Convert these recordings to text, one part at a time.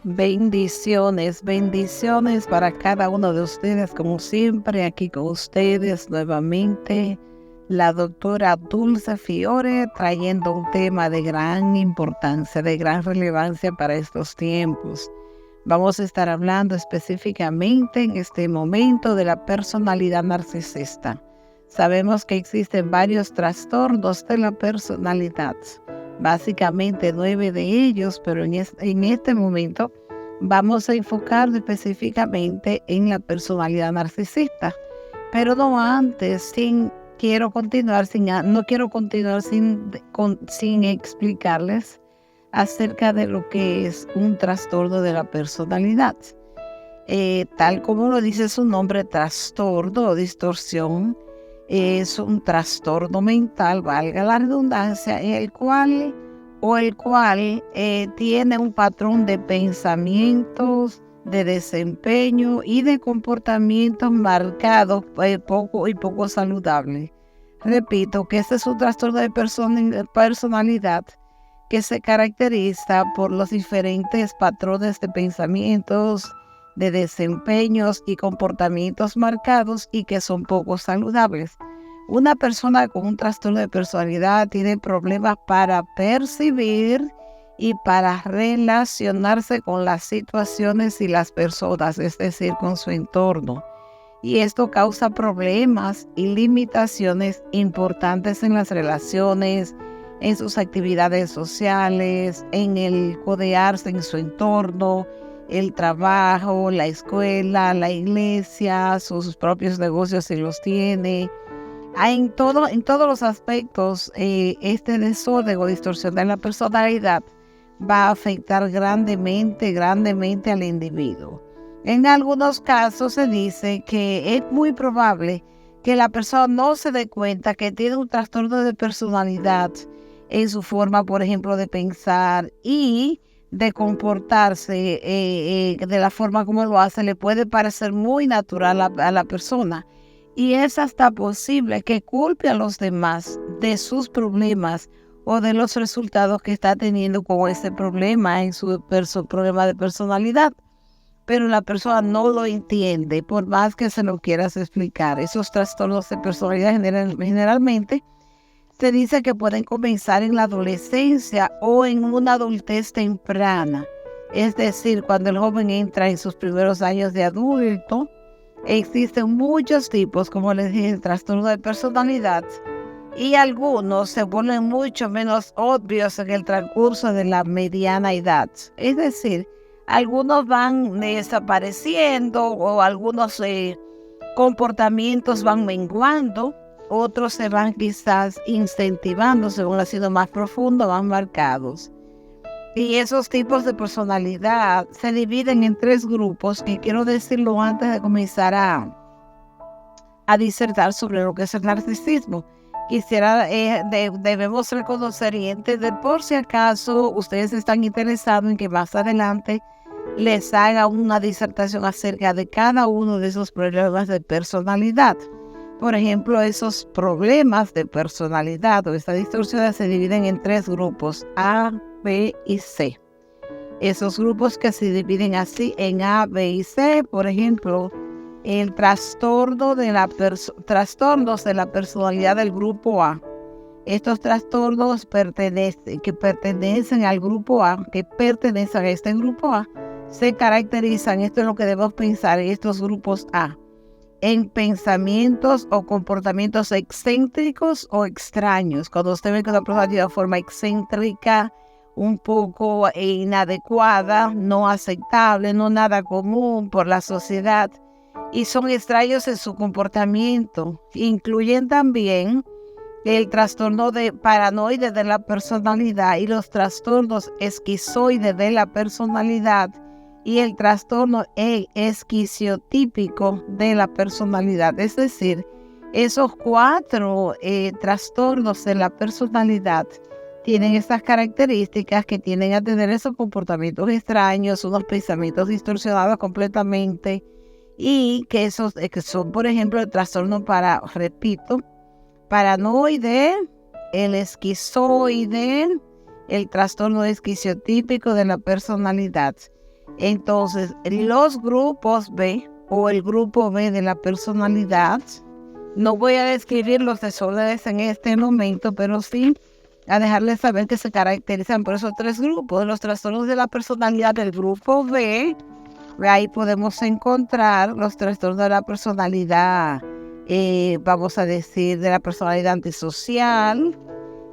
Bendiciones, bendiciones para cada uno de ustedes, como siempre, aquí con ustedes nuevamente, la doctora Dulce Fiore, trayendo un tema de gran importancia, de gran relevancia para estos tiempos. Vamos a estar hablando específicamente en este momento de la personalidad narcisista. Sabemos que existen varios trastornos de la personalidad, básicamente 9 de ellos, pero en este momento vamos a enfocar específicamente en la personalidad narcisista. Pero no antes, no quiero continuar sin explicarles acerca de lo que es un trastorno de la personalidad. Tal como lo dice su nombre, trastorno o distorsión, es un trastorno mental, valga la redundancia, el cual tiene un patrón de pensamientos, de desempeño y de comportamientos marcados, poco saludable. Repito que este es un trastorno de personalidad que se caracteriza por los diferentes patrones de pensamientos, de desempeños y comportamientos marcados y que son poco saludables. Una persona con un trastorno de personalidad tiene problemas para percibir y para relacionarse con las situaciones y las personas, es decir, con su entorno. Y esto causa problemas y limitaciones importantes en las relaciones, en sus actividades sociales, en el codearse en su entorno, el trabajo, la escuela, la iglesia, sus propios negocios si los tiene. En todos los aspectos, este desorden o distorsión de la personalidad va a afectar grandemente al individuo. En algunos casos se dice que es muy probable que la persona no se dé cuenta que tiene un trastorno de personalidad en su forma, por ejemplo, de pensar y de comportarse de la forma como lo hace. Le puede parecer muy natural a la persona. Y es hasta posible que culpe a los demás de sus problemas o de los resultados que está teniendo con ese problema en su problema de personalidad. Pero la persona no lo entiende, por más que se lo quieras explicar. Esos trastornos de personalidad generalmente se dice que pueden comenzar en la adolescencia o en una adultez temprana. Es decir, cuando el joven entra en sus primeros años de adulto. Existen muchos tipos, como les dije, de trastorno de personalidad, y algunos se vuelven mucho menos obvios en el transcurso de la mediana edad. Es decir, algunos van desapareciendo o algunos comportamientos van menguando, otros se van quizás incentivando según ha sido más profundo, más marcados. Y esos tipos de personalidad se dividen en 3 grupos que quiero decirlo antes de comenzar a disertar sobre lo que es el narcisismo. Debemos reconocer y entender, por si acaso ustedes están interesados en que más adelante les haga una disertación acerca de cada uno de esos problemas de personalidad. Por ejemplo, esos problemas de personalidad o esta distorsión se dividen en 3 grupos, A, B y C. Esos grupos que se dividen así en A, B y C, por ejemplo, el trastornos de la personalidad del grupo A. Estos trastornos que pertenecen a este grupo A, se caracterizan, esto es lo que debemos pensar en estos grupos A, en pensamientos o comportamientos excéntricos o extraños. Cuando usted ve que una persona tiene una forma excéntrica, un poco inadecuada, no aceptable, no nada común por la sociedad, y son extraños en su comportamiento. Incluyen también el trastorno de paranoide de la personalidad y los trastornos esquizoides de la personalidad y el trastorno esquiziotípico de la personalidad. Es decir, esos 4 trastornos de la personalidad tienen estas características que tienden a tener esos comportamientos extraños, unos pensamientos distorsionados completamente, y que son, por ejemplo, el trastorno paranoide, el esquizoide, el trastorno esquiziotípico de la personalidad. Entonces, los grupos B o el grupo B de la personalidad, no voy a describir los desórdenes en este momento, pero sí a dejarles saber que se caracterizan por esos 3 grupos. Los trastornos de la personalidad del grupo B, ahí podemos encontrar los trastornos de la personalidad, vamos a decir, de la personalidad antisocial.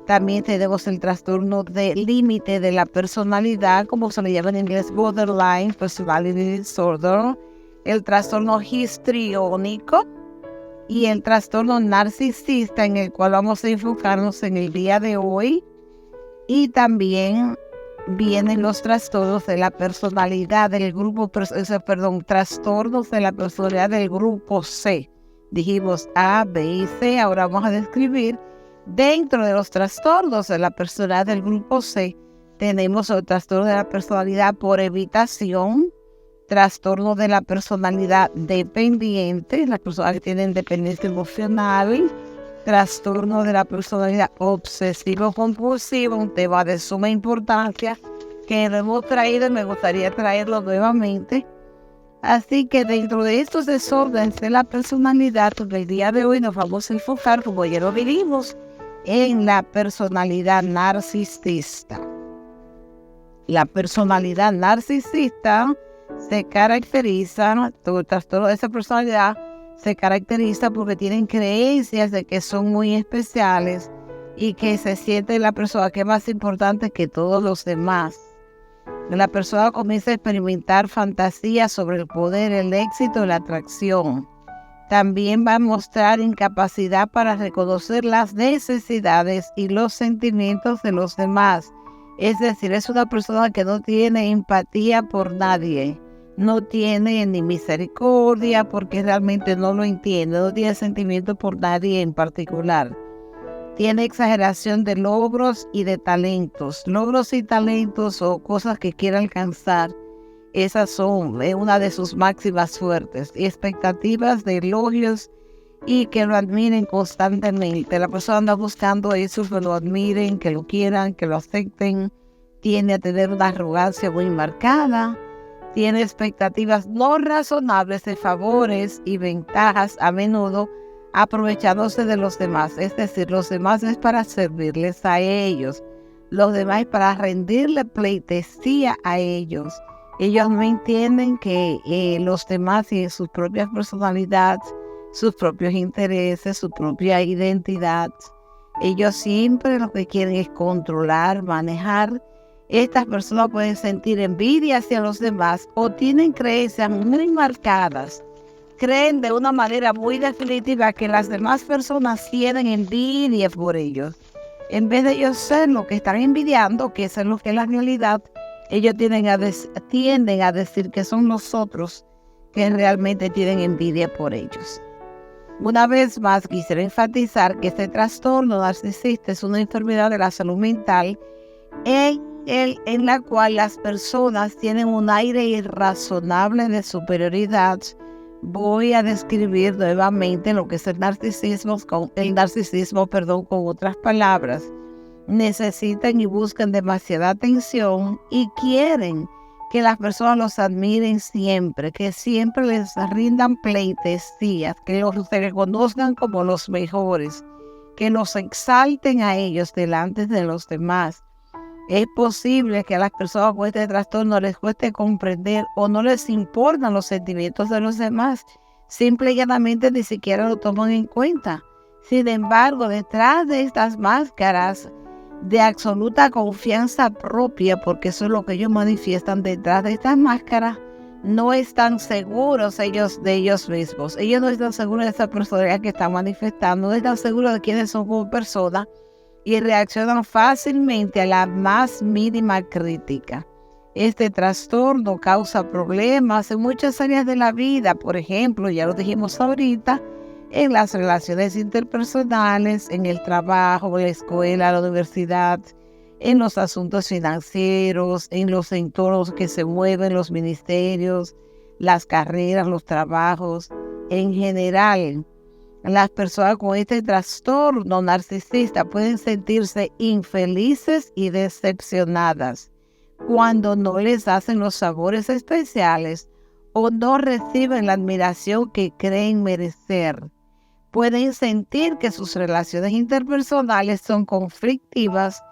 También tenemos el trastorno de límite de la personalidad, como se le llama en inglés, borderline personality disorder, el trastorno histriónico y el trastorno narcisista, en el cual vamos a enfocarnos en el día de hoy. Y también vienen los trastornos de la personalidad del grupo, trastornos de la personalidad del grupo C. Dijimos A, B y C, ahora vamos a describir. Dentro de los trastornos de la personalidad del grupo C, tenemos el trastorno de la personalidad por evitación, trastorno de la personalidad dependiente, las personas que tienen dependencia emocional, trastorno de la personalidad obsesivo-compulsiva, un tema de suma importancia que lo hemos traído y me gustaría traerlo nuevamente. Así que dentro de estos desórdenes de la personalidad, el día de hoy nos vamos a enfocar, como ya lo vivimos, en la personalidad narcisista. La personalidad narcisista se caracteriza, todo el trastorno de esa personalidad se caracteriza porque tienen creencias de que son muy especiales y que se siente la persona que es más importante que todos los demás. La persona comienza a experimentar fantasías sobre el poder, el éxito y la atracción. También va a mostrar incapacidad para reconocer las necesidades y los sentimientos de los demás. Es decir, es una persona que no tiene empatía por nadie, no tiene ni misericordia porque realmente no lo entiende, no tiene sentimiento por nadie en particular. Tiene exageración de logros y de talentos. Logros y talentos o cosas que quiere alcanzar, esas son una de sus máximas fuertes. Y expectativas de elogios y que lo admiren constantemente. La persona anda buscando eso, que lo admiren, que lo quieran, que lo acepten. Tiende a tener una arrogancia muy marcada. Tiene expectativas no razonables de favores y ventajas, a menudo aprovechándose de los demás. Es decir, los demás es para servirles a ellos. Los demás es para rendirle pleitesía a ellos. Ellos no entienden que los demás tienen sus propias personalidades, sus propios intereses, su propia identidad. Ellos siempre lo que quieren es controlar, manejar. Estas personas pueden sentir envidia hacia los demás o tienen creencias muy marcadas. Creen de una manera muy definitiva que las demás personas tienen envidia por ellos. En vez de ellos ser lo que están envidiando, que es lo que es la realidad, ellos tienden a decir que son nosotros que realmente tienen envidia por ellos. Una vez más, quisiera enfatizar que este trastorno narcisista es una enfermedad de la salud mental en la cual las personas tienen un aire irrazonable de superioridad. Voy a describir nuevamente lo que es el narcisismo con otras palabras. Necesitan y buscan demasiada atención y quieren que las personas los admiren siempre, que siempre les rindan pleitesías, que se reconozcan como los mejores, que los exalten a ellos delante de los demás. Es posible que a las personas con este trastorno les cueste comprender o no les importan los sentimientos de los demás. Simple y llanamente ni siquiera lo toman en cuenta. Sin embargo, detrás de estas máscaras de absoluta confianza propia, porque eso es lo que ellos manifiestan, detrás de estas máscaras, no están seguros ellos de ellos mismos. Ellos no están seguros de esa personalidad que están manifestando, no están seguros de quiénes son como personas y reaccionan fácilmente a la más mínima crítica. Este trastorno causa problemas en muchas áreas de la vida, por ejemplo, ya lo dijimos ahorita, en las relaciones interpersonales, en el trabajo, en la escuela, la universidad, en los asuntos financieros, en los entornos que se mueven, los ministerios, las carreras, los trabajos. En general, las personas con este trastorno narcisista pueden sentirse infelices y decepcionadas cuando no les hacen los favores especiales o no reciben la admiración que creen merecer. Pueden sentir que sus relaciones interpersonales son conflictivas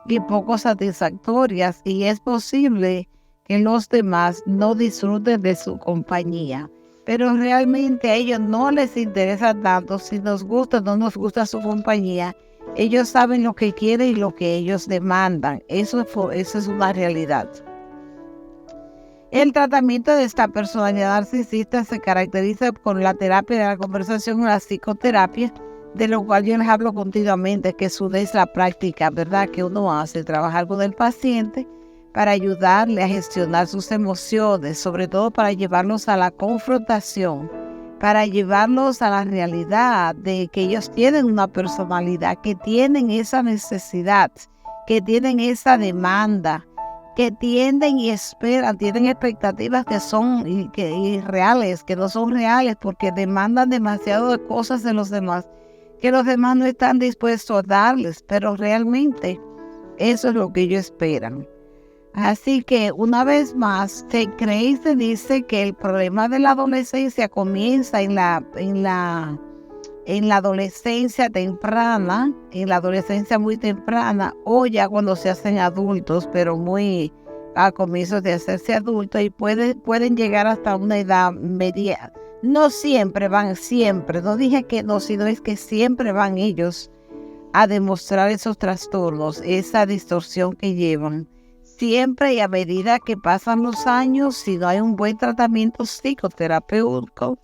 y poco satisfactorias, y es posible que los demás no disfruten de su compañía. Pero realmente a ellos no les interesa tanto si nos gusta o no nos gusta su compañía. Ellos saben lo que quieren y lo que ellos demandan. Eso es una realidad. El tratamiento de esta personalidad narcisista se caracteriza por la terapia de la conversación o la psicoterapia, de lo cual yo les hablo continuamente, que eso es la práctica, ¿verdad?, que uno hace, trabajar con el paciente para ayudarle a gestionar sus emociones, sobre todo para llevarlos a la confrontación, para llevarlos a la realidad de que ellos tienen una personalidad, que tienen esa necesidad, que tienen esa demanda, que tienden y esperan, tienen expectativas que son irreales, que no son reales porque demandan demasiado de cosas de los demás, que los demás no están dispuestos a darles, pero realmente eso es lo que ellos esperan. Así que una vez más, se cree y se dice que el problema de la adolescencia comienza en la adolescencia temprana, en la adolescencia muy temprana, o ya cuando se hacen adultos, pero muy a comienzos de hacerse adultos, y pueden llegar hasta una edad media. No siempre, no dije que no, sino es que siempre van ellos a demostrar esos trastornos, esa distorsión que llevan. Siempre, y a medida que pasan los años, si no hay un buen tratamiento psicoterapéutico,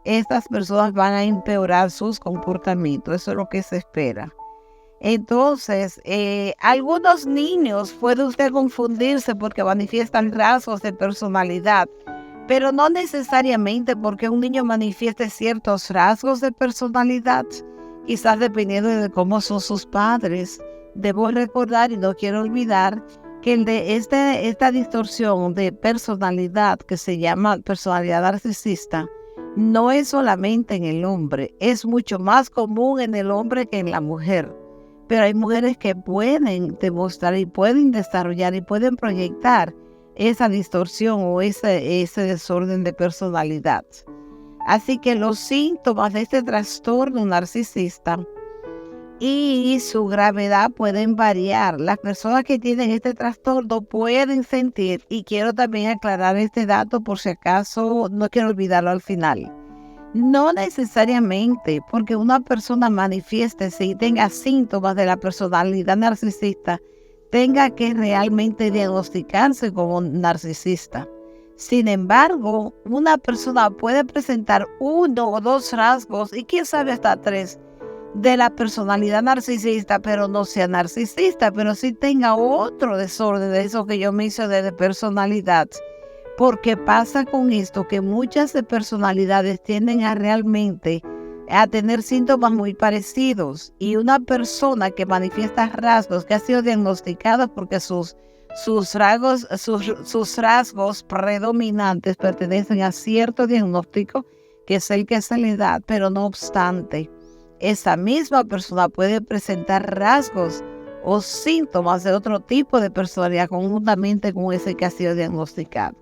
estas personas van a empeorar sus comportamientos. Eso es lo que se espera. Entonces, algunos niños puede usted confundirse porque manifiestan rasgos de personalidad, pero no necesariamente porque un niño manifieste ciertos rasgos de personalidad, quizás dependiendo de cómo son sus padres. Debo recordar y no quiero olvidar que esta distorsión de personalidad que se llama personalidad narcisista no es solamente en el hombre, es mucho más común en el hombre que en la mujer. Pero hay mujeres que pueden demostrar y pueden desarrollar y pueden proyectar esa distorsión o ese desorden de personalidad. Así que los síntomas de este trastorno narcisista y su gravedad pueden variar. Las personas que tienen este trastorno pueden sentir, y quiero también aclarar este dato por si acaso no quiero olvidarlo al final, no necesariamente porque una persona manifieste y tenga síntomas de la personalidad narcisista, tenga que realmente diagnosticarse como narcisista. Sin embargo, una persona puede presentar 1 o 2 rasgos, y quién sabe hasta 3, de la personalidad narcisista, pero no sea narcisista, pero sí tenga otro desorden de eso que yo mencioné de personalidad. Porque pasa con esto que muchas de personalidades tienden a realmente a tener síntomas muy parecidos, y una persona que manifiesta rasgos que ha sido diagnosticada porque sus rasgos predominantes pertenecen a cierto diagnóstico que es el que se le da, pero no obstante, esa misma persona puede presentar rasgos o síntomas de otro tipo de personalidad conjuntamente con ese que ha sido diagnosticado.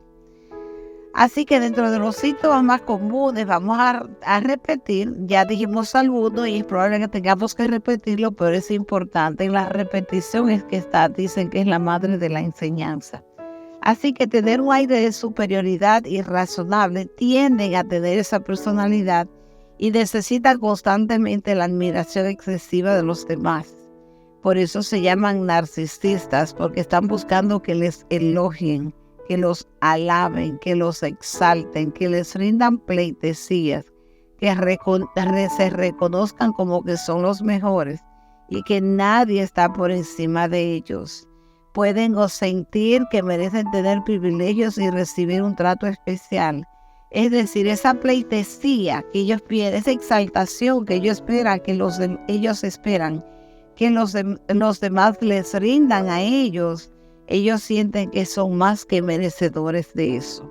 Así que dentro de los síntomas más comunes vamos a repetir, ya dijimos algunos y es probable que tengamos que repetirlo, pero es importante. En la repetición es que dicen que es la madre de la enseñanza. Así que tener un aire de superioridad irrazonable, tienden a tener esa personalidad y necesitan constantemente la admiración excesiva de los demás. Por eso se llaman narcisistas, porque están buscando que les elogien, que los alaben, que los exalten, que les rindan pleitesías, que se reconozcan como que son los mejores y que nadie está por encima de ellos. Pueden o sentir que merecen tener privilegios y recibir un trato especial. Es decir, esa pleitesía que ellos piden, esa exaltación que ellos esperan, que los demás les rindan a ellos, ellos sienten que son más que merecedores de eso.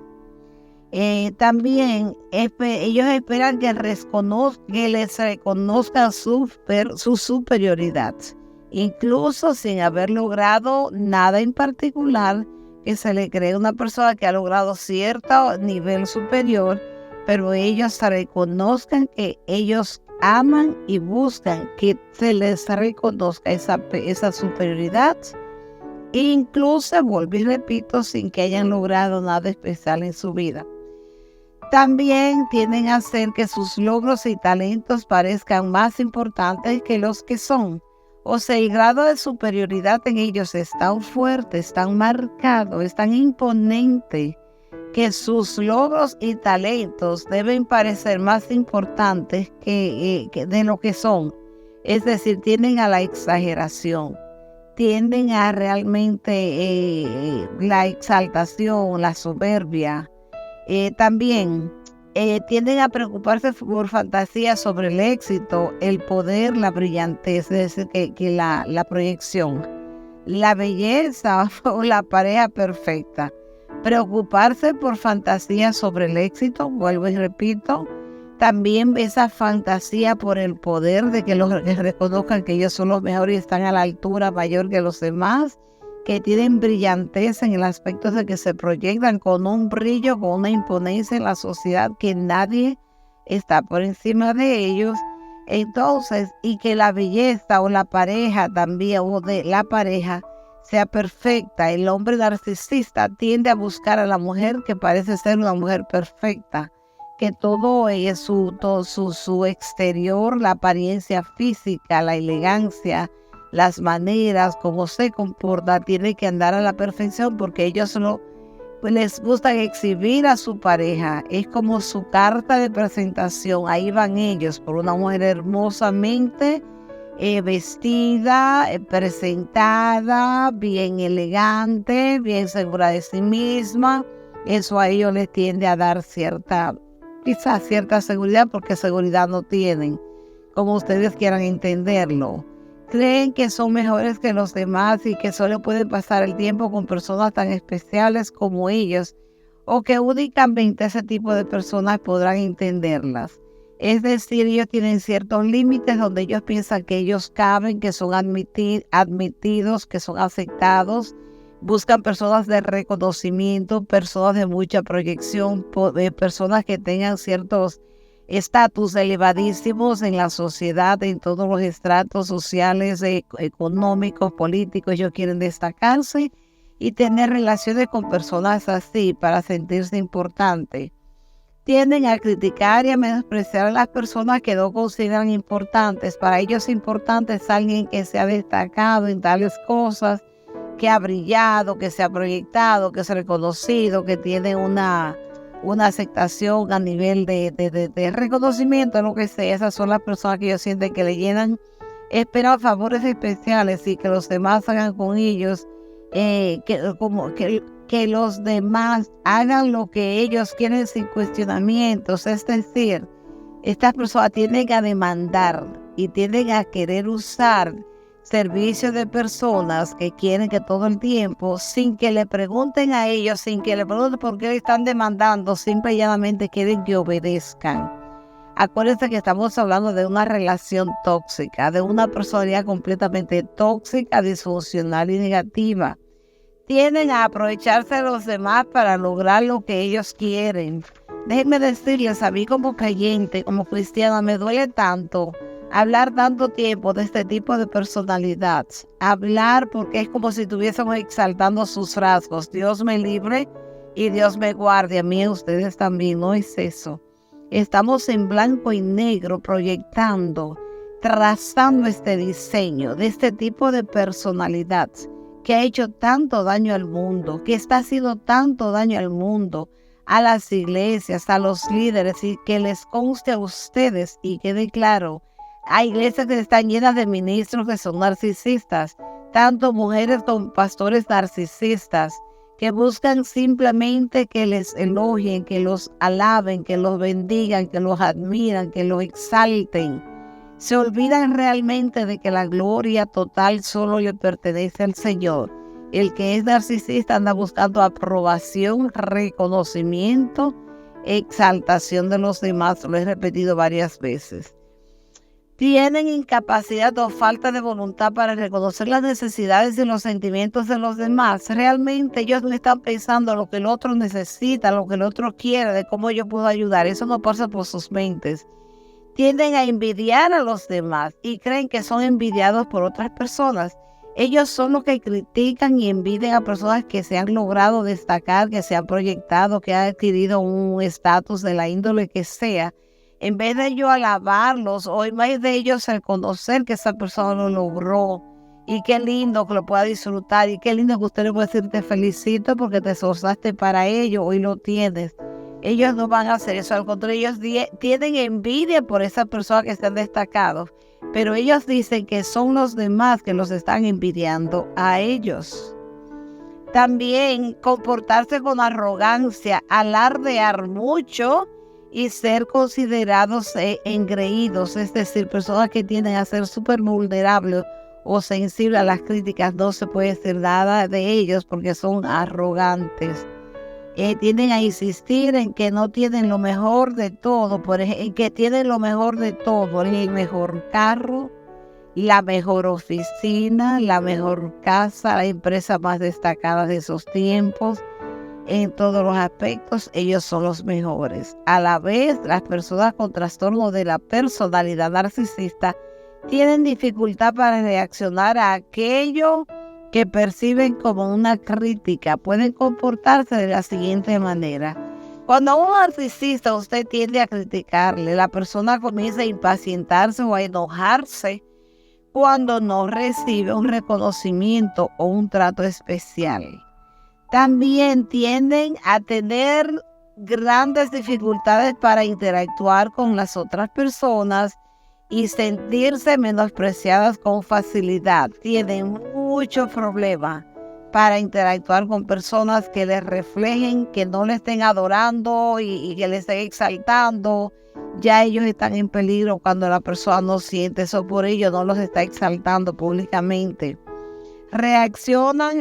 También ellos esperan que les reconozcan su superioridad. incluso sin haber logrado nada en particular, que se le cree una persona que ha logrado cierto nivel superior, pero ellos reconozcan que ellos aman y buscan que se les reconozca esa superioridad, incluso, vuelvo y repito, sin que hayan logrado nada especial en su vida. También tienden a hacer que sus logros y talentos parezcan más importantes que los que son. O sea, el grado de superioridad en ellos es tan fuerte, es tan marcado, es tan imponente, que sus logros y talentos deben parecer más importantes que de lo que son. Es decir, tienden a la exageración, tienden a realmente la exaltación, la soberbia. También tienden a preocuparse por fantasías sobre el éxito, el poder, la brillantez, es decir, que la proyección, la belleza o la pareja perfecta. Preocuparse por fantasías sobre el éxito, vuelvo y repito, también esa fantasía por el poder de que reconozcan que ellos son los mejores y están a la altura mayor que los demás, que tienen brillantez en el aspecto de que se proyectan con un brillo, con una imponencia en la sociedad, que nadie está por encima de ellos. Entonces, y que la belleza o la pareja también, o de la pareja, sea perfecta. El hombre narcisista tiende a buscar a la mujer que parece ser una mujer perfecta, que todo es su exterior, la apariencia física, la elegancia, las maneras, cómo se comporta, tiene que andar a la perfección, porque ellos les gusta exhibir a su pareja. Es como su carta de presentación. Ahí van ellos, por una mujer hermosamente vestida, presentada, bien elegante, bien segura de sí misma. Eso a ellos les tiende a dar quizás cierta seguridad, porque seguridad no tienen, como ustedes quieran entenderlo. Creen que son mejores que los demás y que solo pueden pasar el tiempo con personas tan especiales como ellos, o que únicamente ese tipo de personas podrán entenderlas. Es decir, ellos tienen ciertos límites donde ellos piensan que ellos caben, que son admitidos, que son aceptados. Buscan personas de reconocimiento, personas de mucha proyección, personas que tengan ciertos estatus elevadísimos en la sociedad, en todos los estratos sociales, económicos, políticos. Ellos quieren destacarse y tener relaciones con personas así para sentirse importantes. Tienden a criticar y a menospreciar a las personas que no consideran importantes. Para ellos importante es alguien que se ha destacado en tales cosas, que ha brillado, que se ha proyectado, que es reconocido, que tiene una aceptación a nivel de reconocimiento, lo que sea. Esas son las personas que ellos sienten que le llenan, esperan favores especiales y que los demás hagan con ellos, que los demás hagan lo que ellos quieren sin cuestionamientos. Es decir, estas personas tienden a demandar y tienden a querer usar servicios de personas que quieren que todo el tiempo, sin que le pregunten a ellos, sin que le pregunten por qué le están demandando, simple y llanamente quieren que obedezcan. Acuérdense que estamos hablando de una relación tóxica, de una personalidad completamente tóxica, disfuncional y negativa. Tienden a aprovecharse de los demás para lograr lo que ellos quieren. Déjenme decirles, a mí como creyente, como cristiana, me duele tanto hablar tanto tiempo de este tipo de personalidad. Hablar, porque es como si estuviésemos exaltando sus rasgos. Dios me libre y Dios me guarde. A mí y a ustedes también. No es eso. Estamos en blanco y negro proyectando, trazando este diseño de este tipo de personalidad que ha hecho tanto daño al mundo, que está haciendo tanto daño al mundo, a las iglesias, a los líderes, y que les conste a ustedes y quede claro. Hay iglesias que están llenas de ministros que son narcisistas, tanto mujeres como pastores narcisistas, que buscan simplemente que les elogien, que los alaben, que los bendigan, que los admiran, que los exalten. Se olvidan realmente de que la gloria total solo le pertenece al Señor. El que es narcisista anda buscando aprobación, reconocimiento, exaltación de los demás. Lo he repetido varias veces. Tienen incapacidad o falta de voluntad para reconocer las necesidades y los sentimientos de los demás. Realmente ellos no están pensando lo que el otro necesita, lo que el otro quiere, de cómo yo puedo ayudar. Eso no pasa por sus mentes. Tienden a envidiar a los demás y creen que son envidiados por otras personas. Ellos son los que critican y envidian a personas que se han logrado destacar, que se han proyectado, que han adquirido un estatus de la índole que sea. En vez de ellos alabarlos o en vez de ellos reconocer que esa persona lo logró y qué lindo que lo pueda disfrutar y qué lindo que usted le puede decir te felicito porque te esforzaste para ello, hoy lo tienes. Ellos no van a hacer eso, al contrario, ellos tienen envidia por esa persona que se han destacado, pero ellos dicen que son los demás que los están envidiando a ellos. También comportarse con arrogancia, alardear mucho y ser considerados engreídos, es decir, personas que tienden a ser súper vulnerables o sensibles a las críticas. No se puede decir nada de ellos porque son arrogantes. Tienden a insistir en que no tienen lo mejor de todo, por ejemplo, en que tienen lo mejor de todo, el mejor carro, la mejor oficina, la mejor casa, la empresa más destacada de esos tiempos. En todos los aspectos, ellos son los mejores. A la vez, las personas con trastorno de la personalidad narcisista tienen dificultad para reaccionar a aquello que perciben como una crítica. Pueden comportarse de la siguiente manera. Cuando a un narcisista usted tiende a criticarle, la persona comienza a impacientarse o a enojarse cuando no recibe un reconocimiento o un trato especial. También tienden a tener grandes dificultades para interactuar con las otras personas y sentirse menospreciadas con facilidad. Tienen mucho problema para interactuar con personas que les reflejen, que no le estén adorando y que les estén exaltando. Ya ellos están en peligro cuando la persona no siente eso por ellos, no los está exaltando públicamente. Reaccionan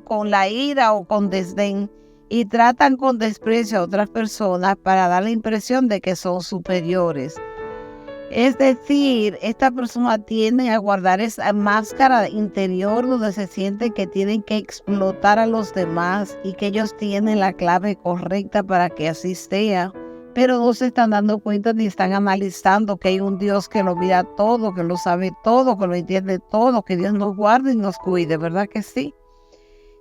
con la ira o con desdén y tratan con desprecio a otras personas para dar la impresión de que son superiores. Es decir, esta persona tiende a guardar esa máscara interior donde se siente que tienen que explotar a los demás y que ellos tienen la clave correcta para que así sea. Pero no se están dando cuenta ni están analizando que hay un Dios que lo mira todo, que lo sabe todo, que lo entiende todo, que Dios nos guarde y nos cuide, ¿verdad que sí?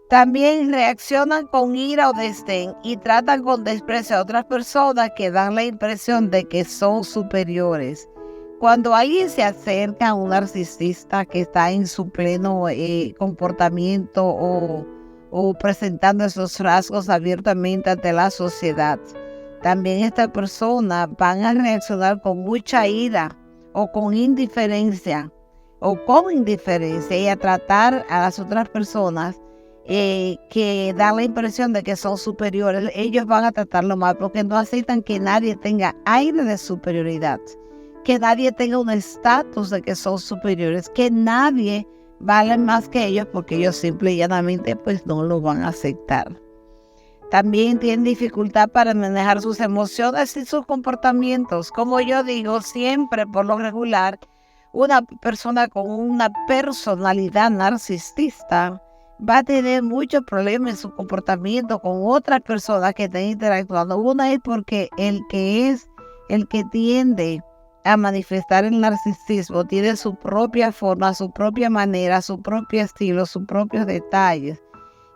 También reaccionan con ira o desdén y tratan con desprecio a otras personas que dan la impresión de que son superiores. Cuando alguien se acerca a un narcisista que está en su pleno comportamiento o presentando esos rasgos abiertamente ante la sociedad, también estas personas van a reaccionar con mucha ira o con indiferencia y a tratar a las otras personas que dan la impresión de que son superiores. Ellos van a tratarlo mal porque no aceptan que nadie tenga aire de superioridad, que nadie tenga un estatus de que son superiores, que nadie vale más que ellos porque ellos simple y llanamente pues no lo van a aceptar. También tienen dificultad para manejar sus emociones y sus comportamientos. Como yo digo, siempre por lo regular, una persona con una personalidad narcisista va a tener muchos problemas en su comportamiento con otras personas que estén interactuando. Una es porque el que tiende a manifestar el narcisismo tiene su propia forma, su propia manera, su propio estilo, sus propios detalles.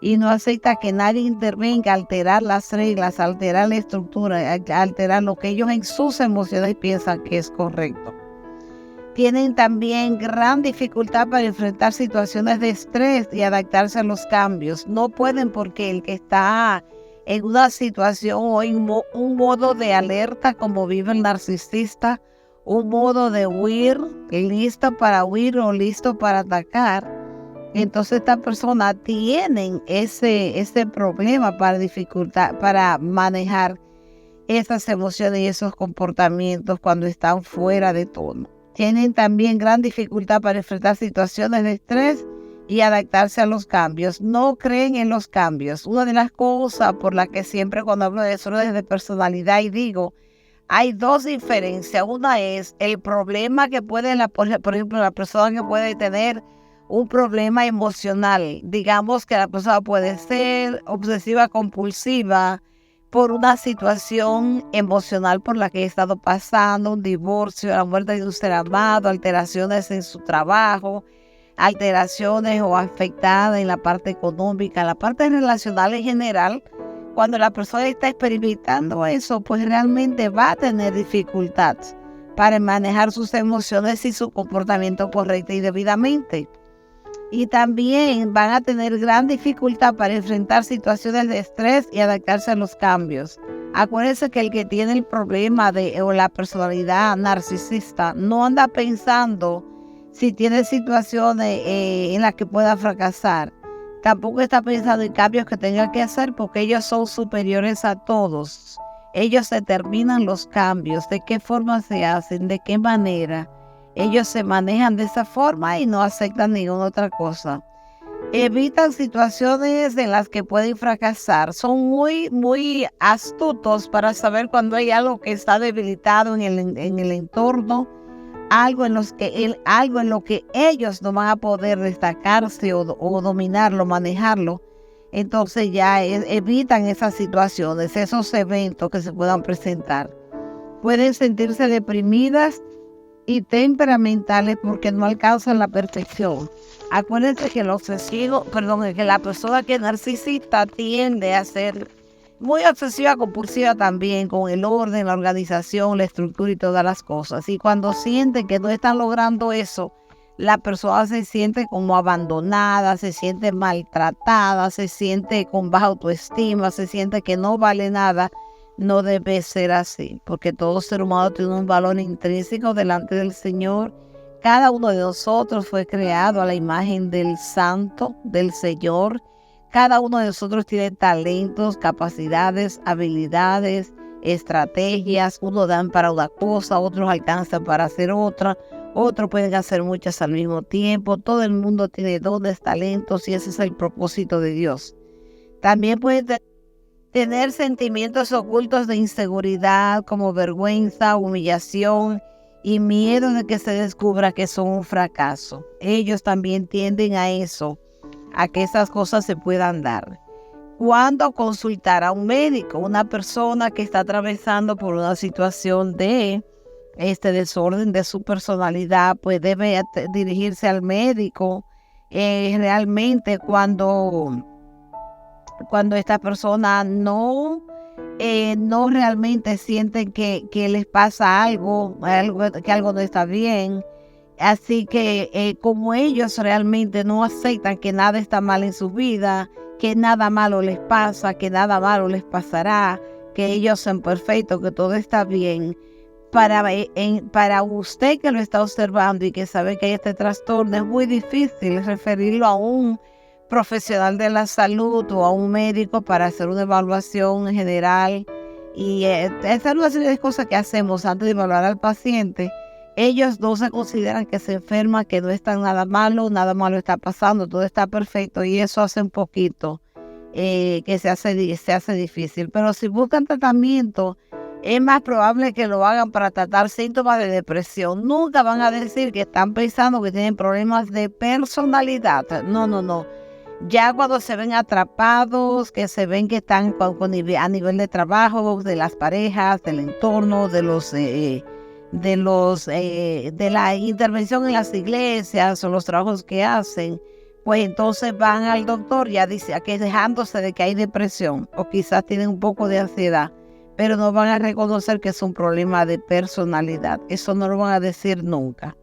Y no acepta que nadie intervenga a alterar las reglas, alterar la estructura, alterar lo que ellos en sus emociones piensan que es correcto. Tienen también gran dificultad para enfrentar situaciones de estrés y adaptarse a los cambios. No pueden porque el que está en una situación o en un modo de alerta como vive el narcisista, un modo de huir, listo para huir o listo para atacar. Entonces estas personas tienen ese problema para manejar esas emociones y esos comportamientos cuando están fuera de tono. Tienen también gran dificultad para enfrentar situaciones de estrés y adaptarse a los cambios. No creen en los cambios. Una de las cosas por las que siempre cuando hablo de desórdenes de personalidad y digo, Hay dos diferencias. Una es el problema que puede, por ejemplo, la persona que puede tener un problema emocional. Digamos que la persona puede ser obsesiva compulsiva por una situación emocional por la que ha estado pasando, un divorcio, la muerte de un ser amado, alteraciones en su trabajo, alteraciones o afectada en la parte económica, la parte relacional en general. Cuando la persona está experimentando eso, pues realmente va a tener dificultad para manejar sus emociones y su comportamiento correcto y debidamente. Y también van a tener gran dificultad para enfrentar situaciones de estrés y adaptarse a los cambios. Acuérdense que el que tiene el problema o la personalidad narcisista no anda pensando si tiene situaciones en las que pueda fracasar. Tampoco está pensando en cambios que tenga que hacer porque ellos son superiores a todos. Ellos determinan los cambios, de qué forma se hacen, de qué manera. Ellos se manejan de esa forma y no aceptan ninguna otra cosa. Evitan situaciones en las que pueden fracasar. Son muy astutos para saber cuando hay algo que está debilitado en el entorno, algo en lo que ellos no van a poder destacarse o dominarlo, manejarlo. Entonces ya evitan esas situaciones, esos eventos que se puedan presentar. Pueden sentirse deprimidas y temperamentales porque no alcanzan la perfección. Acuérdense que que la persona que es narcisista tiende a ser muy obsesiva compulsiva también con el orden, la organización, la estructura y todas las cosas. Y cuando sienten que no están logrando eso, la persona se siente como abandonada, se siente maltratada, se siente con baja autoestima, se siente que no vale nada. No debe ser así, porque todo ser humano tiene un valor intrínseco delante del Señor. Cada uno de nosotros fue creado a la imagen del Santo, del Señor. Cada uno de nosotros tiene talentos, capacidades, habilidades, estrategias. Unos dan para una cosa, otros alcanzan para hacer otra, otros pueden hacer muchas al mismo tiempo. Todo el mundo tiene dones, talentos y ese es el propósito de Dios. También pueden tener sentimientos ocultos de inseguridad como vergüenza, humillación y miedo de que se descubra que son un fracaso. Ellos también tienden a eso, a que esas cosas se puedan dar. ¿Cuándo consultar a un médico? Una persona que está atravesando por una situación de este desorden de su personalidad, pues debe dirigirse al médico. Realmente cuando esta persona no realmente sienten que les pasa que algo no está bien. Así que como ellos realmente no aceptan que nada está mal en su vida, que nada malo les pasa, que nada malo les pasará, que ellos son perfectos, que todo está bien, para usted que lo está observando y que sabe que hay este trastorno, es muy difícil referirlo a un profesional de la salud o a un médico para hacer una evaluación general. Y esa es una serie de cosas que hacemos antes de evaluar al paciente. Ellos no se consideran que se enferman, que no está nada malo está pasando, todo está perfecto y eso hace un poquito que se hace difícil. Pero si buscan tratamiento, es más probable que lo hagan para tratar síntomas de depresión. Nunca van a decir que están pensando que tienen problemas de personalidad. No. Ya cuando se ven atrapados, que se ven que están a nivel de trabajo, de las parejas, del entorno, de la intervención en las iglesias o los trabajos que hacen, pues entonces van al doctor ya quejándose de que hay depresión o quizás tienen un poco de ansiedad, pero no van a reconocer que es un problema de personalidad. Eso no lo van a decir nunca.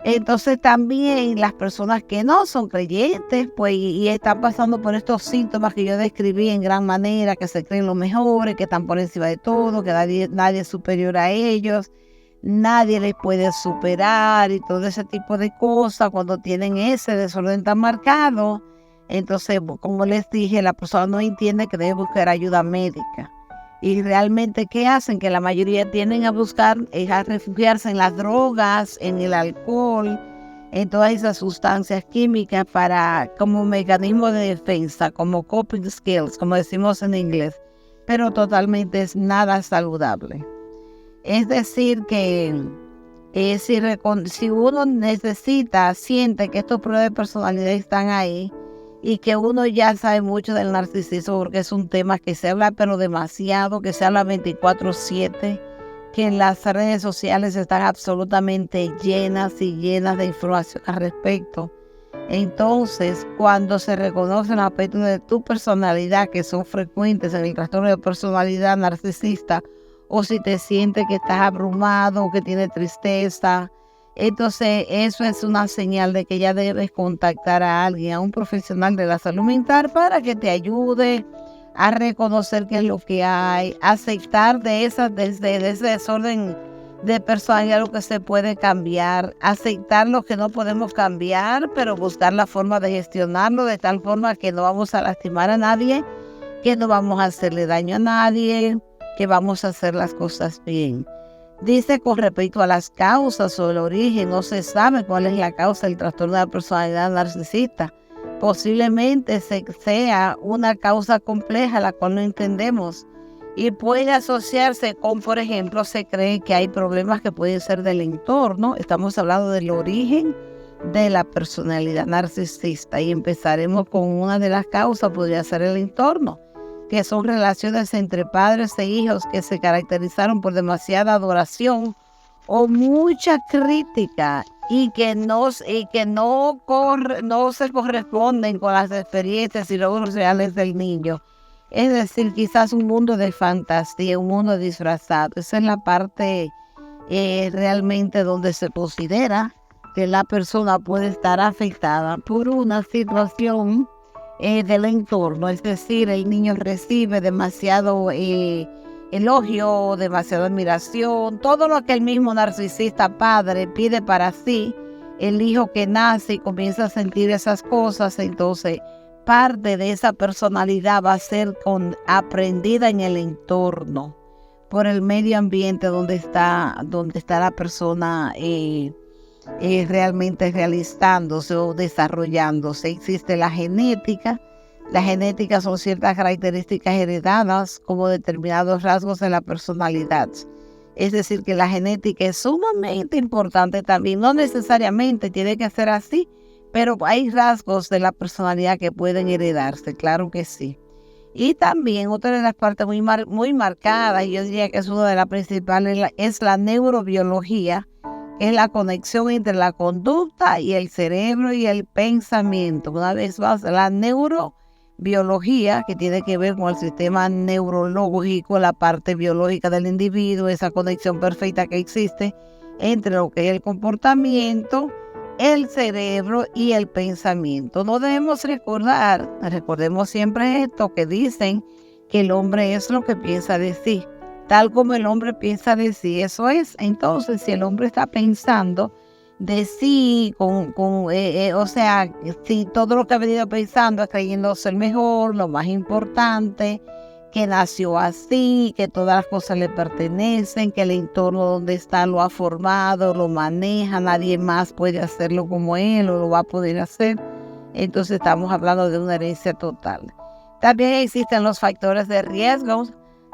Entonces también las personas que no son creyentes, pues y están pasando por estos síntomas que yo describí en gran manera, que se creen los mejores, que están por encima de todo, que nadie es superior a ellos, nadie les puede superar y todo ese tipo de cosas. Cuando tienen ese desorden tan marcado, entonces, como les dije, la persona no entiende que debe buscar ayuda médica. Y realmente, ¿qué hacen? Que la mayoría tienden a refugiarse en las drogas, en el alcohol, en todas esas sustancias químicas como mecanismo de defensa, como coping skills, como decimos en inglés, pero totalmente es nada saludable. Es decir, que si uno siente que estos problemas de personalidad están ahí y que uno ya sabe mucho del narcisismo, porque es un tema que se habla pero demasiado, que se habla 24/7, que en las redes sociales están absolutamente llenas y llenas de información al respecto. Entonces, cuando se reconocen aspectos de tu personalidad que son frecuentes en el trastorno de personalidad narcisista, o si te sientes que estás abrumado o que tienes tristeza, entonces eso es una señal de que ya debes contactar a alguien, a un profesional de la salud mental, para que te ayude a reconocer qué es lo que hay, aceptar de ese desorden de personalidad lo que se puede cambiar, aceptar lo que no podemos cambiar, pero buscar la forma de gestionarlo de tal forma que no vamos a lastimar a nadie, que no vamos a hacerle daño a nadie, que vamos a hacer las cosas bien. Dice con respecto a las causas o el origen, no se sabe cuál es la causa del trastorno de la personalidad narcisista. Posiblemente sea una causa compleja la cual no entendemos y puede asociarse con, por ejemplo, se cree que hay problemas que pueden ser del entorno. Estamos hablando del origen de la personalidad narcisista y empezaremos con una de las causas, podría ser el entorno, que son relaciones entre padres e hijos que se caracterizaron por demasiada adoración o mucha crítica y que no se corresponden con las experiencias y logros reales del niño. Es decir, quizás un mundo de fantasía, un mundo disfrazado. Esa es la parte realmente donde se considera que la persona puede estar afectada por una situación del entorno. Es decir, el niño recibe demasiado elogio, demasiada admiración, todo lo que el mismo narcisista padre pide para sí. El hijo que nace y comienza a sentir esas cosas, entonces parte de esa personalidad va a ser aprendida en el entorno, por el medio ambiente donde está la persona realmente realizándose o desarrollándose. Existe la genética. La genética son ciertas características heredadas como determinados rasgos de la personalidad. Es decir, que la genética es sumamente importante también. No necesariamente tiene que ser así, pero hay rasgos de la personalidad que pueden heredarse, claro que sí. Y también otra de las partes muy marcadas, y yo diría que es una de las principales, es la neurobiología, que es la conexión entre la conducta y el cerebro y el pensamiento. Una vez más, la neurobiología, que tiene que ver con el sistema neurológico, la parte biológica del individuo, esa conexión perfecta que existe entre lo que es el comportamiento, el cerebro y el pensamiento. No debemos recordemos siempre esto, que dicen que el hombre es lo que piensa de sí. Tal como el hombre piensa de sí, eso es. Entonces, si el hombre está pensando de sí, o sea, si todo lo que ha venido pensando es creyéndose el mejor, lo más importante, que nació así, que todas las cosas le pertenecen, que el entorno donde está lo ha formado, lo maneja, nadie más puede hacerlo como él o lo va a poder hacer. Entonces estamos hablando de una herencia total. También existen los factores de riesgo.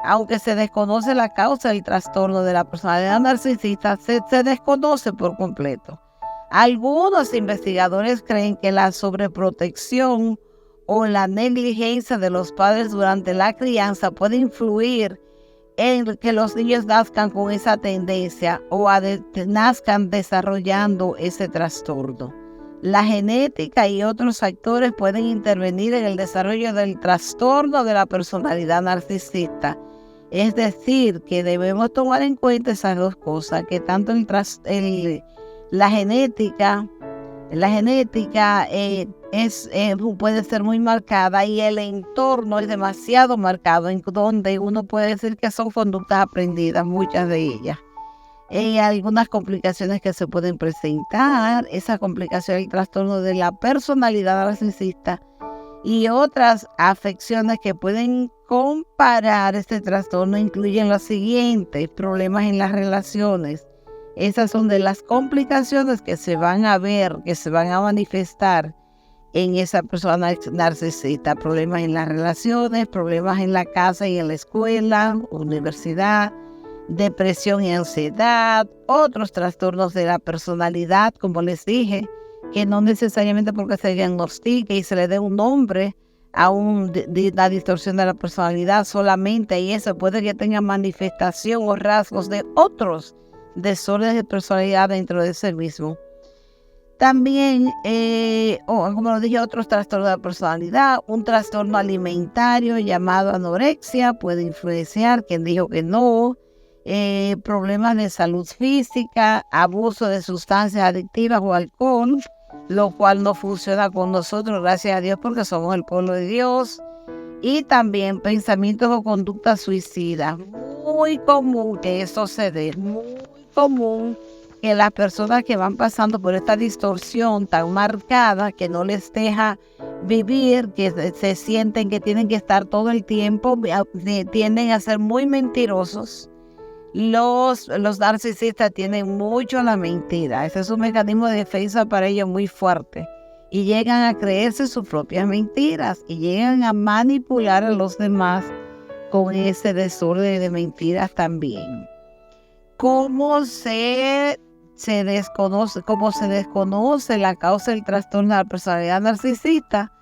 Aunque se desconoce la causa del trastorno de la personalidad narcisista, se desconoce por completo. Algunos investigadores creen que la sobreprotección o la negligencia de los padres durante la crianza puede influir en que los niños nazcan con esa tendencia o nazcan desarrollando ese trastorno. La genética y otros factores pueden intervenir en el desarrollo del trastorno de la personalidad narcisista. Es decir, que debemos tomar en cuenta esas dos cosas, que tanto la genética puede ser muy marcada y el entorno es demasiado marcado, en donde uno puede decir que son conductas aprendidas, muchas de ellas. Hay algunas complicaciones que se pueden presentar, esa complicación del trastorno de la personalidad narcisista y otras afecciones que pueden comparar este trastorno incluyen los siguientes: problemas en las relaciones. Esas son de las complicaciones que se van a ver, que se van a manifestar en esa persona narcisista. Problemas en las relaciones, problemas en la casa y en la escuela, universidad, depresión y ansiedad, otros trastornos de la personalidad, como les dije, que no necesariamente porque se diagnostique y se le dé un nombre a una distorsión de la personalidad solamente, y eso puede que tenga manifestación o rasgos de otros desórdenes de personalidad dentro de ese mismo. También, como lo dije, otros trastornos de la personalidad, un trastorno alimentario llamado anorexia puede influenciar, quien dijo que no, problemas de salud física, abuso de sustancias adictivas o alcohol, lo cual no funciona con nosotros, gracias a Dios, porque somos el pueblo de Dios. Y también pensamientos o conductas suicidas. Muy común que eso se dé, muy común que las personas que van pasando por esta distorsión tan marcada, que no les deja vivir, que se sienten que tienen que estar todo el tiempo, tienden a ser muy mentirosos. Los narcisistas tienen mucho la mentira. Ese es un mecanismo de defensa para ellos muy fuerte. Y llegan a creerse sus propias mentiras y llegan a manipular a los demás con ese desorden de mentiras también. ¿Cómo se desconoce la causa del trastorno de la personalidad narcisista?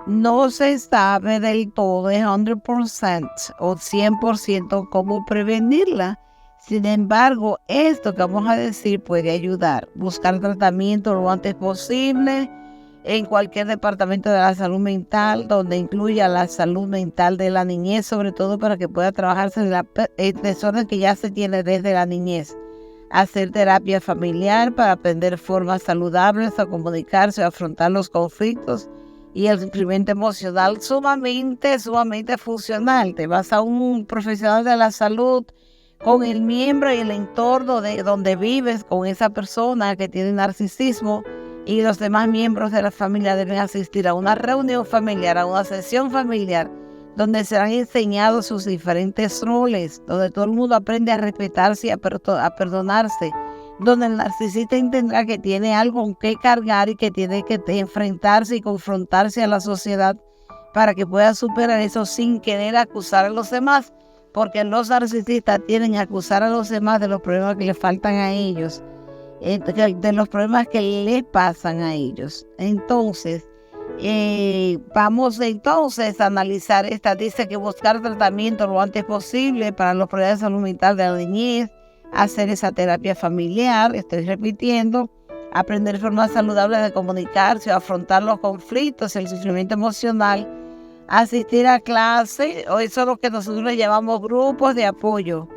No se sabe del todo, es 100% o 100% cómo prevenirla. Sin embargo, esto que vamos a decir puede ayudar. Buscar tratamiento lo antes posible en cualquier departamento de la salud mental, donde incluya la salud mental de la niñez, sobre todo para que pueda trabajarse el desorden que ya se tiene desde la niñez. Hacer terapia familiar para aprender formas saludables a comunicarse, a afrontar los conflictos y el sufrimiento emocional sumamente funcional. Te vas a un profesional de la salud con el miembro y el entorno de donde vives con esa persona que tiene narcisismo, y los demás miembros de la familia deben asistir a una reunión familiar, a una sesión familiar, donde serán enseñados sus diferentes roles, donde todo el mundo aprende a respetarse y a perdonarse, donde el narcisista entenderá que tiene algo que cargar y que tiene que enfrentarse y confrontarse a la sociedad para que pueda superar eso sin querer acusar a los demás, porque los narcisistas tienden a acusar a los demás de los problemas que le faltan a ellos, de los problemas que le pasan a ellos. Entonces, vamos entonces a analizar esta. Dice que buscar tratamiento lo antes posible para los problemas de salud mental de la niñez, hacer esa terapia familiar, estoy repitiendo, aprender formas saludables de comunicarse, afrontar los conflictos, el sufrimiento emocional, asistir a clases, o eso es lo que nosotros le llamamos grupos de apoyo,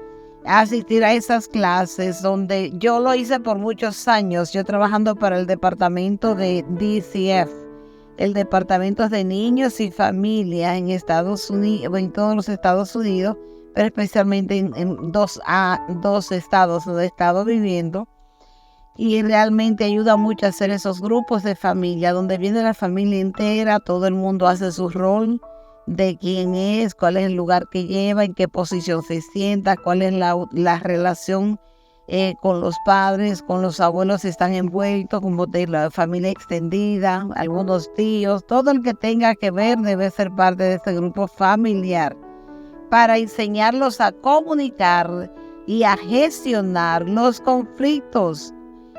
asistir a esas clases, donde yo lo hice por muchos años, yo trabajando para el departamento de DCF, el departamento de niños y familia en Estados Unidos, en todos los Estados Unidos, pero especialmente en dos estados donde he estado viviendo. Y realmente ayuda mucho a hacer esos grupos de familia, donde viene la familia entera, todo el mundo hace su rol de quién es, cuál es el lugar que lleva, en qué posición se sienta, cuál es la relación con los padres, con los abuelos están envueltos, como de la familia extendida, algunos tíos, todo el que tenga que ver debe ser parte de este grupo familiar, para enseñarlos a comunicar y a gestionar los conflictos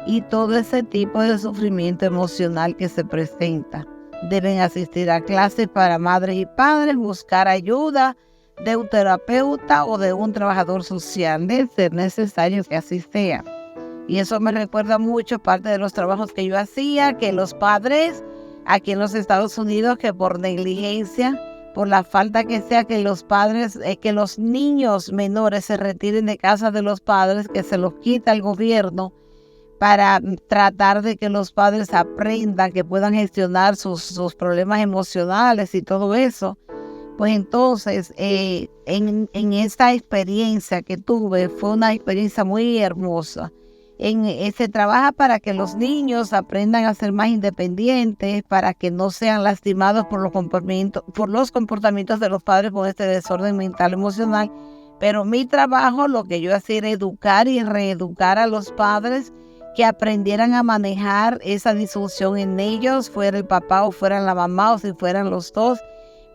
y todo ese tipo de sufrimiento emocional que se presenta. Deben asistir a clases para madres y padres, buscar ayuda de un terapeuta o de un trabajador social, de ser necesario que así sea. Y eso me recuerda mucho parte de los trabajos que yo hacía, que los padres aquí en los Estados Unidos, que por negligencia, por la falta que sea, que los padres, que los niños menores se retiren de casa de los padres, que se los quita el gobierno, para tratar de que los padres aprendan, que puedan gestionar sus problemas emocionales y todo eso. Pues entonces, en esta experiencia que tuve, fue una experiencia muy hermosa. Se trabaja para que los niños aprendan a ser más independientes, para que no sean lastimados por los comportamientos de los padres con este desorden mental emocional. Pero mi trabajo, lo que yo hacía era educar y reeducar a los padres, que aprendieran a manejar esa disfunción en ellos, fuera el papá o fuera la mamá, o si fueran los dos,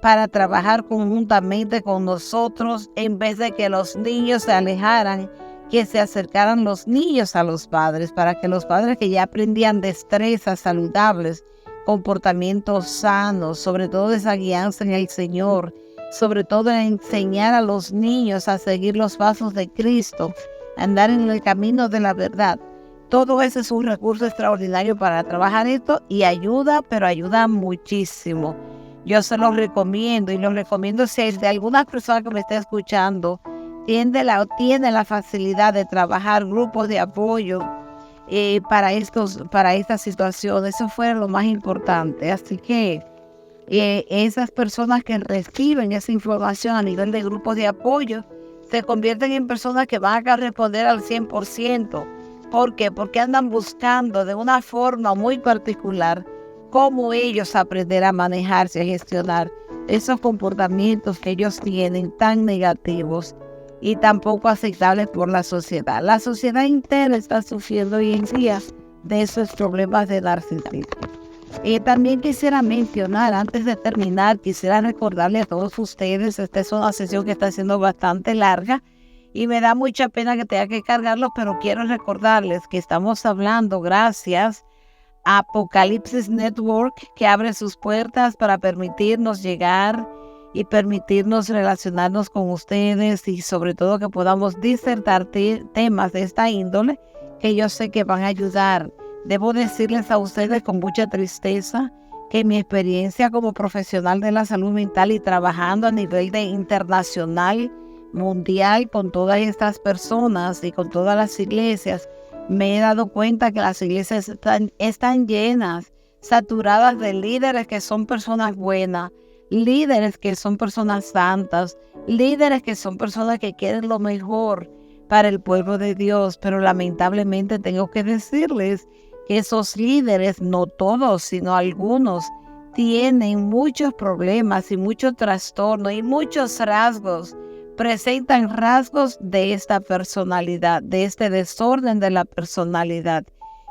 para trabajar conjuntamente con nosotros, en vez de que los niños se alejaran que se acercaran los niños a los padres, para que los padres que ya aprendían destrezas saludables, comportamientos sanos, sobre todo esa guianza en el Señor, sobre todo enseñar a los niños a seguir los pasos de Cristo, andar en el camino de la verdad. Todo eso es un recurso extraordinario para trabajar esto y ayuda, pero ayuda muchísimo. Yo se los recomiendo y los recomiendo si hay de alguna persona que me esté escuchando tiene la facilidad de trabajar grupos de apoyo para estas situaciones. Eso fue lo más importante. Así que esas personas que reciben esa información a nivel de grupos de apoyo se convierten en personas que van a responder al 100%. ¿Por qué? Porque andan buscando de una forma muy particular cómo ellos aprender a manejarse, a gestionar esos comportamientos que ellos tienen tan negativos y tan poco aceptables por la sociedad. La sociedad entera está sufriendo hoy en día de esos problemas de narcisismo. También quisiera mencionar, antes de terminar, quisiera recordarle a todos ustedes, esta es una sesión que está siendo bastante larga y me da mucha pena que tenga que cargarlo, pero quiero recordarles que estamos hablando gracias a Apocalipsis Network, que abre sus puertas para permitirnos llegar y permitirnos relacionarnos con ustedes y sobre todo que podamos disertar temas de esta índole que yo sé que van a ayudar. Debo decirles a ustedes con mucha tristeza que mi experiencia como profesional de la salud mental y trabajando a nivel internacional, mundial, con todas estas personas y con todas las iglesias, me he dado cuenta que las iglesias están llenas, saturadas de líderes que son personas buenas, líderes que son personas santas, líderes que son personas que quieren lo mejor para el pueblo de Dios, pero lamentablemente tengo que decirles que esos líderes, no todos, sino algunos, tienen muchos problemas y muchos trastornos y muchos rasgos, presentan rasgos de esta personalidad, de este desorden de la personalidad.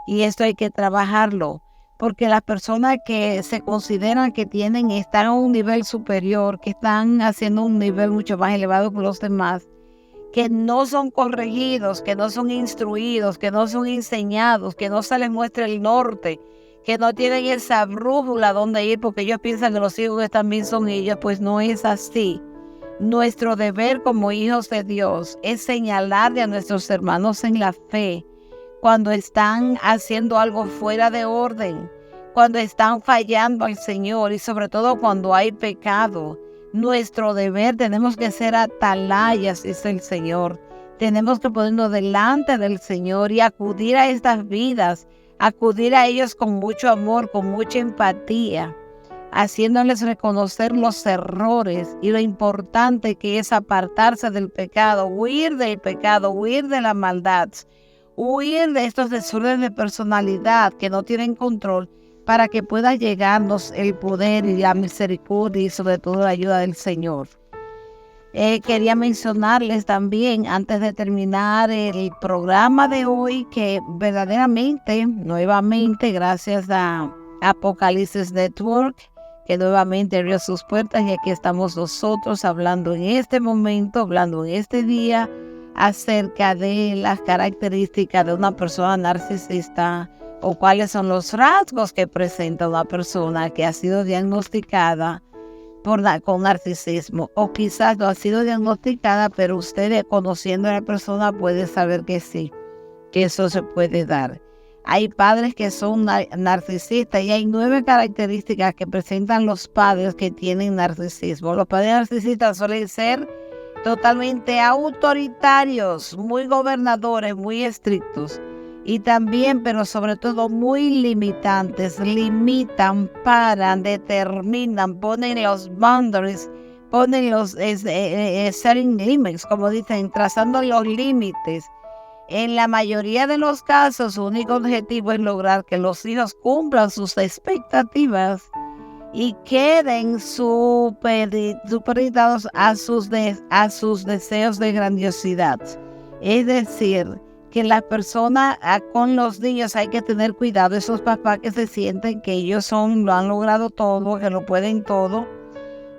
Y esto hay que trabajarlo, porque las personas que se consideran que están a un nivel superior, que están haciendo un nivel mucho más elevado que los demás, que no son corregidos, que no son instruidos, que no son enseñados, que no se les muestra el norte, que no tienen esa brújula donde ir porque ellos piensan que los hijos también son ellos, pues no es así. Nuestro deber como hijos de Dios es señalarle a nuestros hermanos en la fe cuando están haciendo algo fuera de orden, cuando están fallando al Señor y sobre todo cuando hay pecado. Nuestro deber, tenemos que ser atalayas, dice el Señor. Tenemos que ponernos delante del Señor y acudir a estas vidas, acudir a ellos con mucho amor, con mucha empatía, haciéndoles reconocer los errores y lo importante que es apartarse del pecado, huir de la maldad, huir de estos desórdenes de personalidad que no tienen control, para que pueda llegarnos el poder y la misericordia y sobre todo la ayuda del Señor. Quería mencionarles también, antes de terminar el programa de hoy, que verdaderamente, nuevamente, gracias a Apocalipsis Network, que nuevamente abrió sus puertas y aquí estamos nosotros hablando en este momento, hablando en este día acerca de las características de una persona narcisista, o cuáles son los rasgos que presenta una persona que ha sido diagnosticada con narcisismo, o quizás no ha sido diagnosticada, pero usted conociendo a la persona puede saber que sí, que eso se puede dar. Hay padres que son narcisistas y hay 9 características que presentan los padres que tienen narcisismo. Los padres narcisistas suelen ser totalmente autoritarios, muy gobernadores, muy estrictos. Y también, pero sobre todo muy limitantes, limitan, paran, determinan, ponen los boundaries, ponen los setting limits, como dicen, trazando los límites. En la mayoría de los casos, su único objetivo es lograr que los hijos cumplan sus expectativas y queden supeditados a sus deseos de grandiosidad. Es decir, que las personas con los niños hay que tener cuidado, esos papás que se sienten que ellos lo han logrado todo, que lo pueden todo,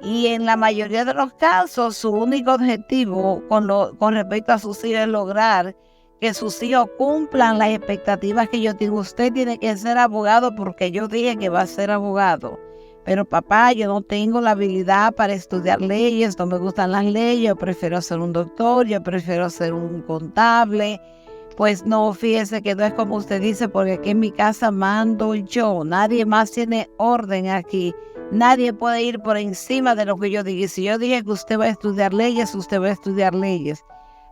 Y en la mayoría de los casos, su único objetivo con respecto a sus hijos es lograr que sus hijos cumplan las expectativas que yo tengo. Usted tiene que ser abogado porque yo dije que va a ser abogado. Pero papá, yo no tengo la habilidad para estudiar leyes, no me gustan las leyes, yo prefiero ser un doctor, yo prefiero ser un contable. Pues no, fíjese que no es como usted dice, porque aquí en mi casa mando yo, nadie más tiene orden aquí. Nadie puede ir por encima de lo que yo diga. Y si yo dije que usted va a estudiar leyes, usted va a estudiar leyes.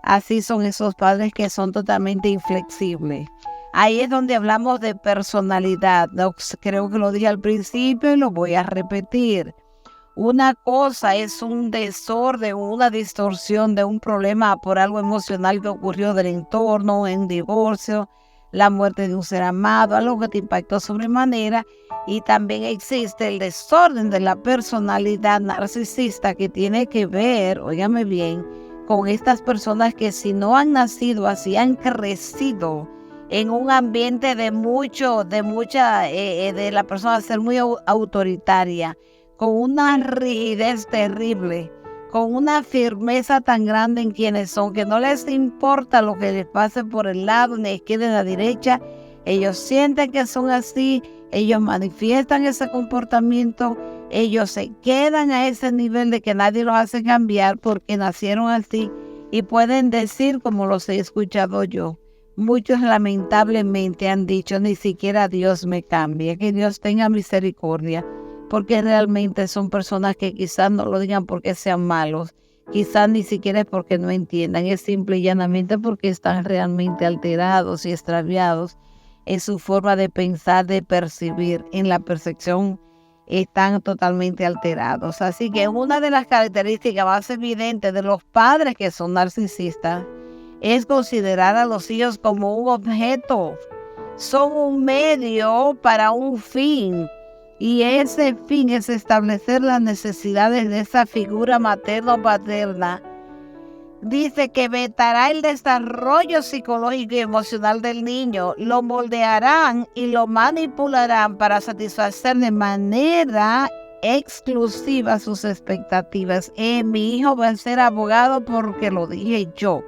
Así son esos padres que son totalmente inflexibles. Ahí es donde hablamos de personalidad. Creo que lo dije al principio y lo voy a repetir. Una cosa es un desorden, una distorsión de un problema por algo emocional que ocurrió del entorno, un divorcio, la muerte de un ser amado, algo que te impactó sobremanera. Y también existe el desorden de la personalidad narcisista que tiene que ver, óigame bien, con estas personas que si no han nacido así, han crecido en un ambiente de la persona ser muy autoritaria, con una rigidez terrible, con una firmeza tan grande en quienes son, que no les importa lo que les pase por el lado, ni a la izquierda ni a la derecha. Ellos sienten que son así, ellos manifiestan ese comportamiento, ellos se quedan a ese nivel de que nadie los hace cambiar porque nacieron así y pueden decir, como los he escuchado yo, muchos lamentablemente han dicho, ni siquiera Dios me cambie, que Dios tenga misericordia, porque realmente son personas que quizás no lo digan porque sean malos, quizás ni siquiera es porque no entiendan, es simple y llanamente porque están realmente alterados y extraviados en su forma de pensar, de percibir, en la percepción están totalmente alterados. Así que una de las características más evidentes de los padres que son narcisistas es considerar a los hijos como un objeto. Son un medio para un fin. Y ese fin es establecer las necesidades de esa figura materna o paterna. Dice que vetará el desarrollo psicológico y emocional del niño, lo moldearán y lo manipularán para satisfacer de manera exclusiva sus expectativas. Mi hijo va a ser abogado porque lo dije yo.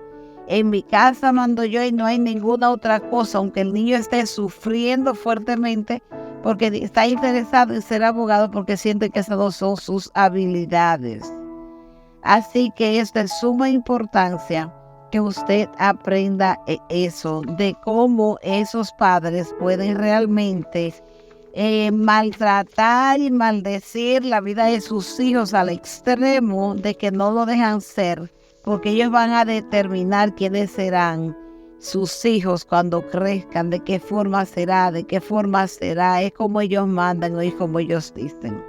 En mi casa mando yo y no hay ninguna otra cosa, aunque el niño esté sufriendo fuertemente porque está interesado en ser abogado porque siente que esas dos son sus habilidades. Así que es de suma importancia que usted aprenda eso, de cómo esos padres pueden realmente maltratar y maldecir la vida de sus hijos al extremo de que no lo dejan ser, porque ellos van a determinar quiénes serán sus hijos cuando crezcan, de qué forma será, es como ellos mandan o es como ellos dicen.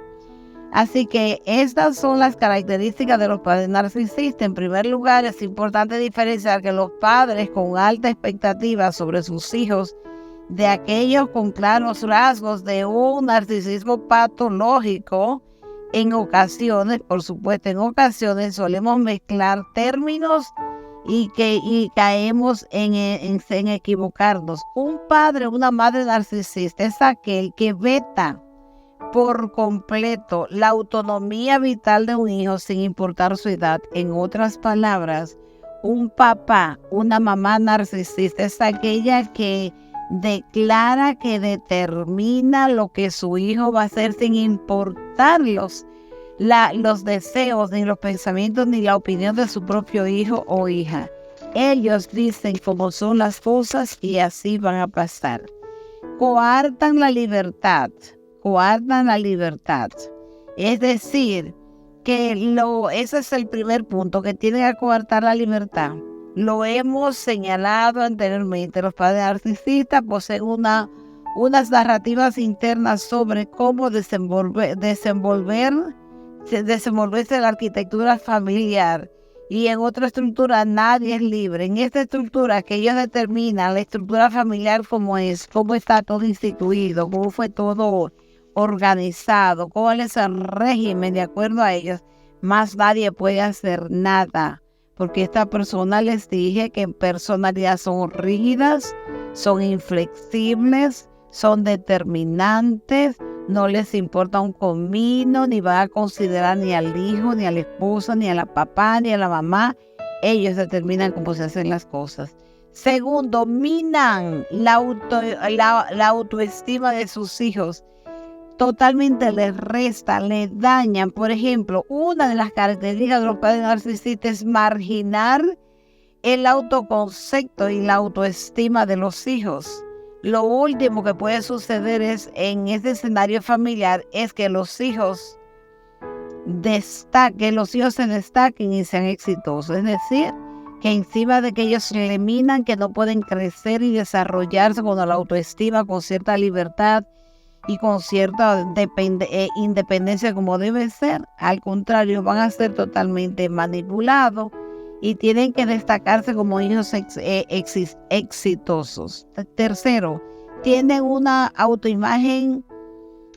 Así que estas son las características de los padres narcisistas. En primer lugar, es importante diferenciar que los padres con alta expectativa sobre sus hijos de aquellos con claros rasgos de un narcisismo patológico, en ocasiones, por supuesto, solemos mezclar términos y caemos en equivocarnos. Un padre o una madre narcisista es aquel que veta por completo la autonomía vital de un hijo sin importar su edad. En otras palabras, un papá, una mamá narcisista es aquella que declara, que determina lo que su hijo va a hacer sin importar los deseos, ni los pensamientos, ni la opinión de su propio hijo o hija. Ellos dicen cómo son las cosas y así van a pasar. Coartan la libertad. Es decir, que ese es el primer punto, que tienen que coartar la libertad. Lo hemos señalado anteriormente. Los padres narcisistas poseen unas narrativas internas sobre cómo desenvolverse en la arquitectura familiar. Y en otra estructura nadie es libre. En esta estructura que ellos determinan, la estructura familiar cómo está todo instituido, cómo fue todo organizado, cuál es el régimen de acuerdo a ellos, más nadie puede hacer nada, porque esta persona, les dije que en personalidad son rígidas, son inflexibles, son determinantes, no les importa un comino, ni van a considerar ni al hijo, ni a la esposa, ni a la papá, ni a la mamá. Ellos determinan cómo se hacen las cosas. Segundo, minan la autoestima de sus hijos. Totalmente les resta, les dañan. Por ejemplo, una de las características de los padres narcisistas es marginar el autoconcepto y la autoestima de los hijos. Lo último que puede suceder en este escenario familiar es que los hijos se destaquen y sean exitosos. Es decir, que encima de que ellos eliminan que no pueden crecer y desarrollarse con la autoestima, con cierta libertad y con cierta independencia como debe ser, al contrario, van a ser totalmente manipulados y tienen que destacarse como hijos exitosos. Tercero, tienen una autoimagen,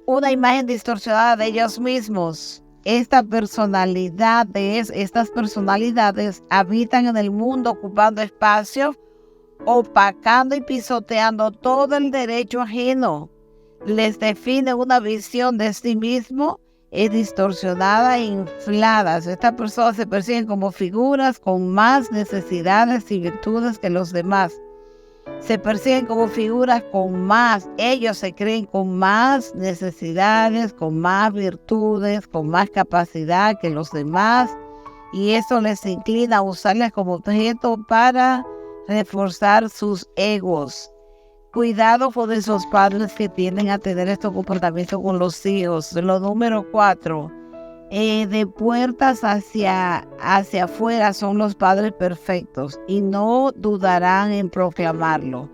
una imagen distorsionada de ellos mismos. Estas personalidades habitan en el mundo ocupando espacio, opacando y pisoteando todo el derecho ajeno. Les define una visión de sí mismo distorsionada e inflada. Estas personas se perciben como figuras con más necesidades y virtudes que los demás. Se perciben como figuras con más, ellos se creen con más necesidades, con más virtudes, con más capacidad que los demás, y eso les inclina a usarles como objeto para reforzar sus egos. Cuidado con esos padres que tienden a tener estos comportamientos con los hijos. Lo número 4, de puertas hacia afuera son los padres perfectos y no dudarán en proclamarlo.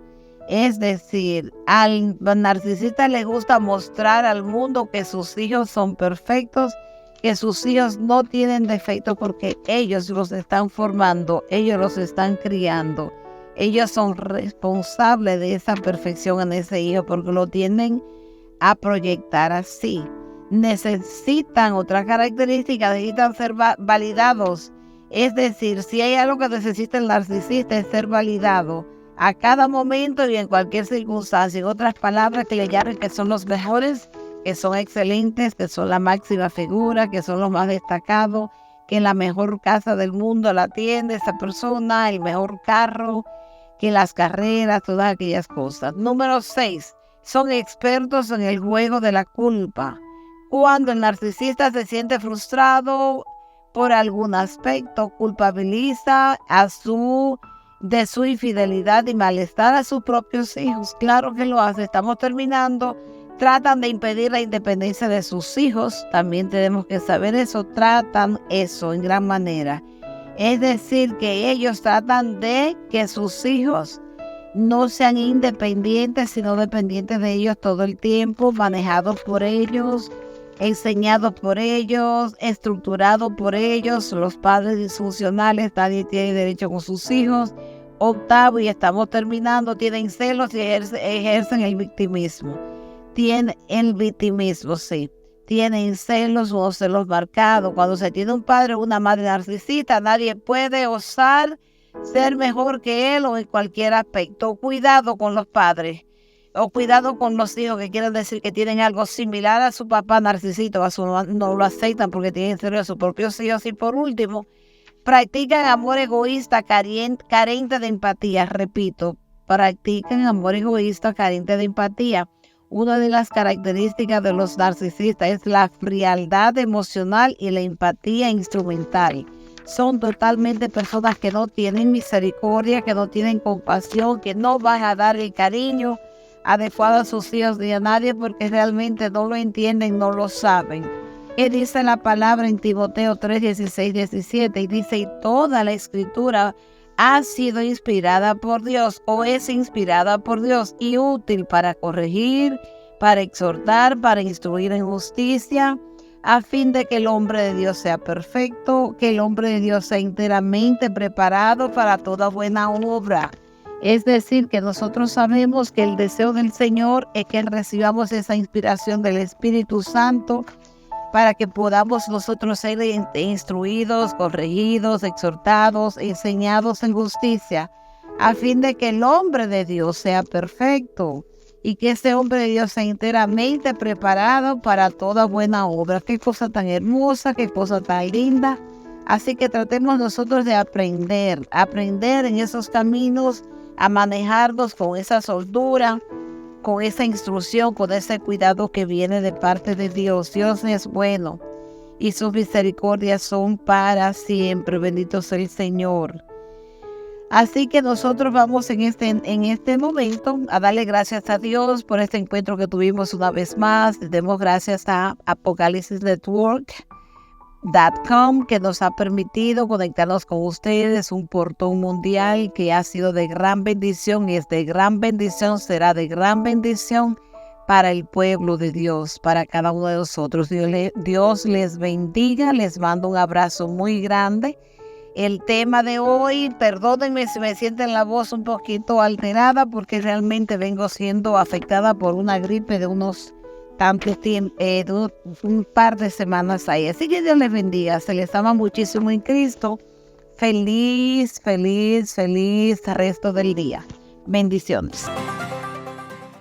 Es decir, al narcisista le gusta mostrar al mundo que sus hijos son perfectos, que sus hijos no tienen defectos porque ellos los están formando, ellos los están criando. Ellos son responsables de esa perfección en ese hijo porque lo tienden a proyectar así. Necesitan otra característica, necesitan ser validados. Es decir, si hay algo que necesita el narcisista es ser validado a cada momento y en cualquier circunstancia. En otras palabras, que le llamen que son los mejores, que son excelentes, que son la máxima figura, que son los más destacados, que en la mejor casa del mundo la atiende esa persona, el mejor carro, que las carreras, todas aquellas cosas. Número 6, son expertos en el juego de la culpa. Cuando el narcisista se siente frustrado por algún aspecto, culpabiliza de su infidelidad y malestar a sus propios hijos. Claro que lo hace, estamos terminando. Tratan de impedir la independencia de sus hijos, también tenemos que saber eso, tratan eso en gran manera. Es decir, que ellos tratan de que sus hijos no sean independientes, sino dependientes de ellos todo el tiempo, manejados por ellos, enseñados por ellos, estructurados por ellos. Los padres disfuncionales, nadie tiene derecho con sus hijos. Octavo, y estamos terminando, tienen celos y ejercen el victimismo. Tienen el victimismo, sí. Tienen celos, unos celos marcados. Cuando se tiene un padre o una madre narcisista, nadie puede osar ser mejor que él o en cualquier aspecto. Cuidado con los padres o cuidado con los hijos que quieren decir que tienen algo similar a su papá narcisista o a su mamá, no lo aceptan porque tienen celos de sus propios hijos. Y por último, practican amor egoísta carente de empatía. Repito, practican amor egoísta carente de empatía. Una de las características de los narcisistas es la frialdad emocional y la empatía instrumental. Son totalmente personas que no tienen misericordia, que no tienen compasión, que no van a dar el cariño adecuado a sus hijos ni a nadie porque realmente no lo entienden, no lo saben. Y dice la palabra en Timoteo 3, 16, 17 y dice, y toda la escritura ha sido inspirada por Dios o es inspirada por Dios y útil para corregir, para exhortar, para instruir en justicia, a fin de que el hombre de Dios sea perfecto, que el hombre de Dios sea enteramente preparado para toda buena obra. Es decir, que nosotros sabemos que el deseo del Señor es que recibamos esa inspiración del Espíritu Santo para que podamos nosotros ser instruidos, corregidos, exhortados, enseñados en justicia, a fin de que el hombre de Dios sea perfecto. y que ese hombre de Dios sea enteramente preparado para toda buena obra. Qué cosa tan hermosa, qué cosa tan linda. Así que tratemos nosotros de aprender en esos caminos, a manejarnos con esa soltura, con esa instrucción, con ese cuidado que viene de parte de Dios. Dios es bueno y sus misericordias son para siempre. Bendito sea el Señor. Así que nosotros vamos en este momento a darle gracias a Dios por este encuentro que tuvimos una vez más. Le demos gracias a ApocalipsisNetwork.com, que nos ha permitido conectarnos con ustedes, un portón mundial que ha sido de gran bendición y es de gran bendición, será de gran bendición para el pueblo de Dios, para cada uno de nosotros. Dios les bendiga, les mando un abrazo muy grande. El tema de hoy, perdónenme si me sienten la voz un poquito alterada, porque realmente vengo siendo afectada por una gripe de unos tantos tiempos, un par de semanas ahí. Así que Dios les bendiga, se les ama muchísimo en Cristo. Feliz resto del día. Bendiciones.